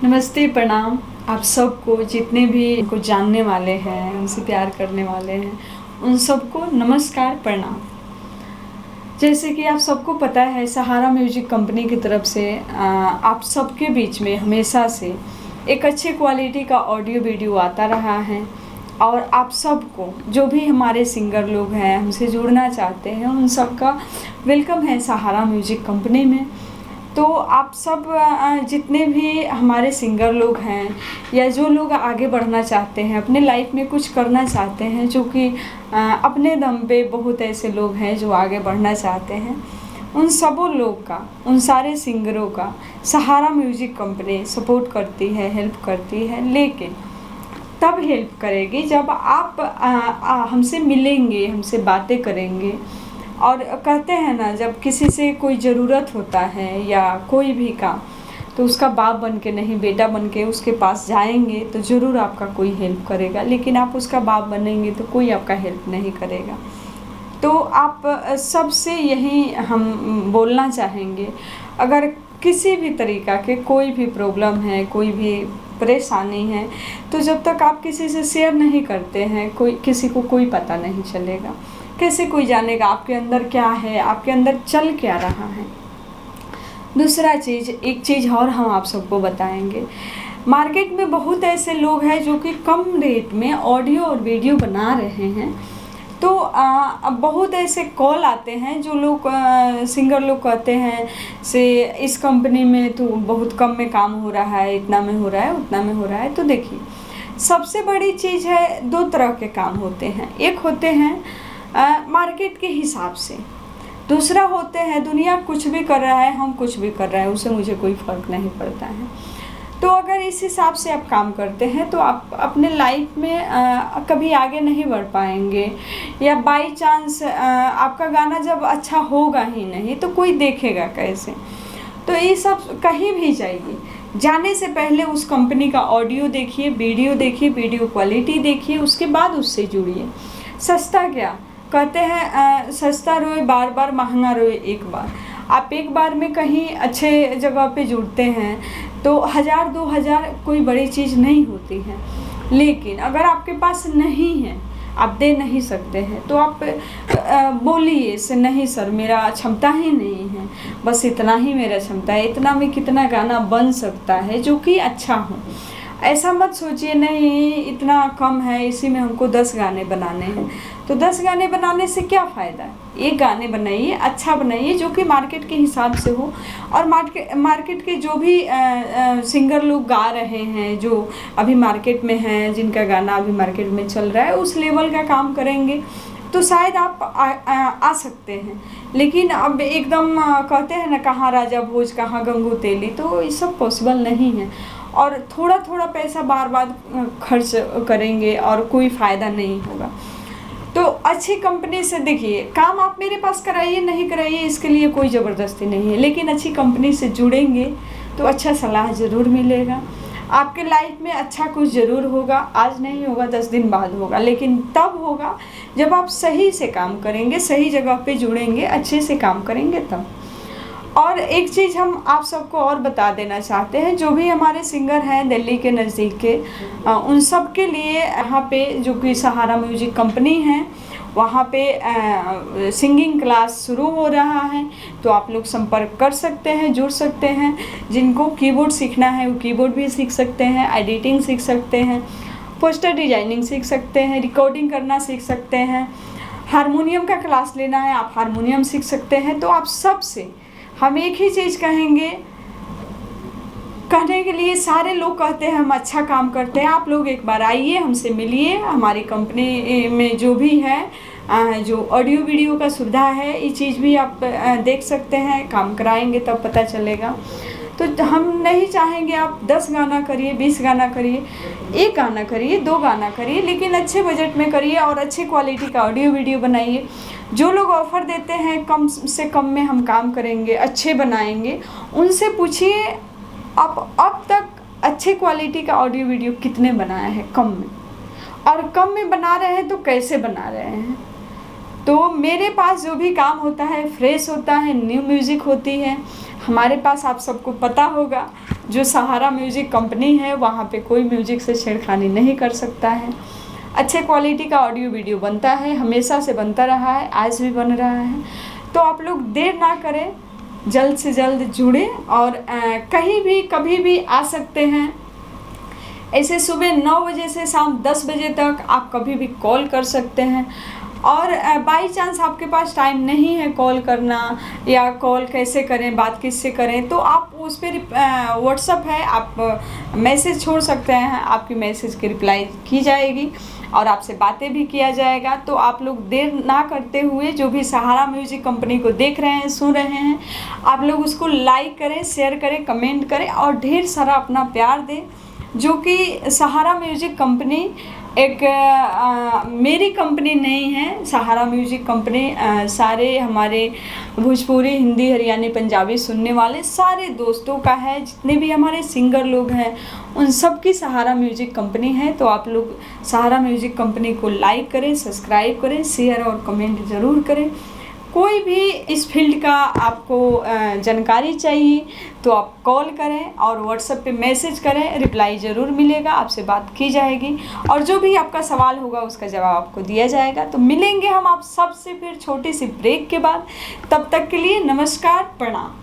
नमस्ते, प्रणाम। आप सबको, जितने भी को जानने वाले हैं, उनसे प्यार करने वाले हैं, उन सबको नमस्कार, प्रणाम। जैसे कि आप सबको पता है, सहारा म्यूजिक कंपनी की तरफ से आप सबके बीच में हमेशा से एक अच्छे क्वालिटी का ऑडियो वीडियो आता रहा है। और आप सबको, जो भी हमारे सिंगर लोग हैं, हमसे जुड़ना चाहते हैं, उन सबका वेलकम है सहारा म्यूजिक कंपनी में। तो आप सब जितने भी हमारे सिंगर लोग हैं या जो लोग आगे बढ़ना चाहते हैं, अपने लाइफ में कुछ करना चाहते हैं, जो कि अपने दम पे बहुत ऐसे लोग हैं जो आगे बढ़ना चाहते हैं, उन सबों लोग का, उन सारे सिंगरों का सहारा म्यूजिक कंपनी सपोर्ट करती है, हेल्प करती है। लेकिन तब हेल्प करेगी जब आप हमसे मिलेंगे, हमसे बातें करेंगे। और कहते हैं ना, जब किसी से कोई ज़रूरत होता है या कोई भी काम, तो उसका बाप बन के नहीं, बेटा बन के उसके पास जाएंगे तो ज़रूर आपका कोई हेल्प करेगा। लेकिन आप उसका बाप बनेंगे तो कोई आपका हेल्प नहीं करेगा। तो आप सबसे यही हम बोलना चाहेंगे, अगर किसी भी तरीक़ा के कोई भी प्रॉब्लम है, कोई भी परेशानी है, तो जब तक आप किसी से शेयर नहीं करते हैं, किसी को कोई पता नहीं चलेगा। कैसे कोई जानेगा आपके अंदर क्या है, आपके अंदर चल क्या रहा है। दूसरा चीज़, एक चीज़ और हम आप सबको बताएंगे, मार्केट में बहुत ऐसे लोग हैं जो कि कम रेट में ऑडियो और वीडियो बना रहे हैं। तो अब बहुत ऐसे कॉल आते हैं, जो लोग सिंगर लोग कहते हैं से इस कंपनी में तो बहुत कम में काम हो रहा है, इतना में हो रहा है, उतना में हो रहा है। तो देखिए, सबसे बड़ी चीज़ है, दो तरह के काम होते हैं। एक होते हैं मार्केट के हिसाब से, दूसरा होते हैं दुनिया कुछ भी कर रहा है, हम कुछ भी कर रहे हैं, उससे मुझे कोई फ़र्क नहीं पड़ता है। तो अगर इस हिसाब से आप काम करते हैं तो आप अपने लाइफ में कभी आगे नहीं बढ़ पाएंगे। या बाई चांस आपका गाना जब अच्छा होगा ही नहीं तो कोई देखेगा कैसे। तो ये सब कहीं भी जाइए, जाने से पहले उस कंपनी का ऑडियो देखिए, वीडियो क्वालिटी देखिए, उसके बाद उससे जुड़िए। सस्ता क्या कहते हैं, सस्ता रोए बार बार, महंगा रोए एक बार। आप एक बार में कहीं अच्छे जगह पे जुड़ते हैं तो 1000-2000 कोई बड़ी चीज़ नहीं होती है। लेकिन अगर आपके पास नहीं है, आप दे नहीं सकते हैं, तो आप बोलिए से, नहीं सर मेरा क्षमता ही नहीं है, बस इतना ही मेरा क्षमता है, इतना में कितना गाना बन सकता है जो कि अच्छा हो। ऐसा मत सोचिए नहीं इतना कम है, इसी में हमको 10 गाने बनाने हैं। तो 10 गाने बनाने से क्या फ़ायदा है। एक गाने बनाइए, अच्छा बनाइए, जो कि मार्केट के हिसाब से हो। और मार्केट के जो भी सिंगर लोग गा रहे हैं, जो अभी मार्केट में हैं, जिनका गाना अभी मार्केट में चल रहा है, उस लेवल का काम करेंगे तो शायद आप आ सकते हैं। लेकिन अब एकदम कहते हैं ना, कहाँ राजा भोज कहाँ गंगू तेली, तो ये सब पॉसिबल नहीं है। और थोड़ा थोड़ा पैसा बार बार खर्च करेंगे और कोई फ़ायदा नहीं होगा। तो अच्छी कंपनी से देखिए, काम आप मेरे पास कराइए, नहीं कराइए, इसके लिए कोई ज़बरदस्ती नहीं है। लेकिन अच्छी कंपनी से जुड़ेंगे तो अच्छा सलाह ज़रूर मिलेगा, आपके लाइफ में अच्छा कुछ ज़रूर होगा। आज नहीं होगा, 10 दिन बाद होगा, लेकिन तब होगा जब आप सही से काम करेंगे, सही जगह पे जुड़ेंगे, अच्छे से काम करेंगे तब। और एक चीज़ हम आप सबको और बता देना चाहते हैं, जो भी हमारे सिंगर हैं दिल्ली के नज़दीक के, उन सब के लिए यहाँ पे जो कि सहारा म्यूजिक कंपनी है, वहाँ पे सिंगिंग क्लास शुरू हो रहा है। तो आप लोग संपर्क कर सकते हैं, जुड़ सकते हैं। जिनको कीबोर्ड सीखना है वो कीबोर्ड भी सीख सकते हैं, एडिटिंग सीख सकते हैं, पोस्टर डिजाइनिंग सीख सकते हैं, रिकॉर्डिंग करना सीख सकते हैं, हारमोनियम का क्लास लेना है आप हारमोनियम सीख सकते हैं। तो आप सबसे हम एक ही चीज़ कहेंगे, कहने के लिए सारे लोग कहते हैं हम अच्छा काम करते हैं। आप लोग एक बार आइए, हमसे मिलिए। हमारी कंपनी में जो भी है, जो ऑडियो वीडियो का सुविधा है, ये चीज़ भी आप देख सकते हैं। काम कराएंगे तब पता चलेगा। तो हम नहीं चाहेंगे आप 10 गाना करिए, 20 गाना करिए, 1 गाना करिए, 2 गाना करिए, लेकिन अच्छे बजट में करिए और अच्छे क्वालिटी का ऑडियो वीडियो बनाइए। जो लोग ऑफ़र देते हैं कम से कम में हम काम करेंगे, अच्छे बनाएंगे, उनसे पूछिए आप अब तक अच्छे क्वालिटी का ऑडियो वीडियो कितने बनाया है कम में, और कम में बना रहे हैं तो कैसे बना रहे हैं। तो मेरे पास जो भी काम होता है फ्रेश होता है, न्यू म्यूज़िक होती है, हमारे पास आप सबको पता होगा जो सहारा म्यूजिक कंपनी है वहाँ पे कोई म्यूजिक से छेड़खानी नहीं कर सकता है। अच्छे क्वालिटी का ऑडियो वीडियो बनता है, हमेशा से बनता रहा है, आज भी बन रहा है। तो आप लोग देर ना करें, जल्द से जल्द जुड़ें और कहीं भी कभी भी आ सकते हैं। ऐसे सुबह 9 बजे से शाम 10 बजे तक आप कभी भी कॉल कर सकते हैं। और बाई चांस आपके पास टाइम नहीं है कॉल करना या कॉल कैसे करें, बात किससे करें, तो आप उस पर व्हाट्सअप है, आप मैसेज छोड़ सकते हैं, आपकी मैसेज की रिप्लाई की जाएगी और आपसे बातें भी किया जाएगा। तो आप लोग देर ना करते हुए जो भी सहारा म्यूजिक कंपनी को देख रहे हैं, सुन रहे हैं, आप लोग उसको लाइक करें, शेयर करें, कमेंट करें और ढेर सारा अपना प्यार दें। जो कि सहारा म्यूजिक कंपनी एक मेरी कंपनी नहीं है। सहारा म्यूजिक कंपनी सारे हमारे भोजपुरी, हिंदी, हरियाणी, पंजाबी सुनने वाले सारे दोस्तों का है। जितने भी हमारे सिंगर लोग हैं उन सब की सहारा म्यूजिक कंपनी है। तो आप लोग सहारा म्यूजिक कंपनी को लाइक करें, सब्सक्राइब करें, शेयर और कमेंट ज़रूर करें। कोई भी इस फील्ड का आपको जानकारी चाहिए तो आप कॉल करें और व्हाट्सएप पे मैसेज करें, रिप्लाई ज़रूर मिलेगा, आपसे बात की जाएगी और जो भी आपका सवाल होगा उसका जवाब आपको दिया जाएगा। तो मिलेंगे हम आप सबसे फिर छोटी सी ब्रेक के बाद। तब तक के लिए नमस्कार, प्रणाम।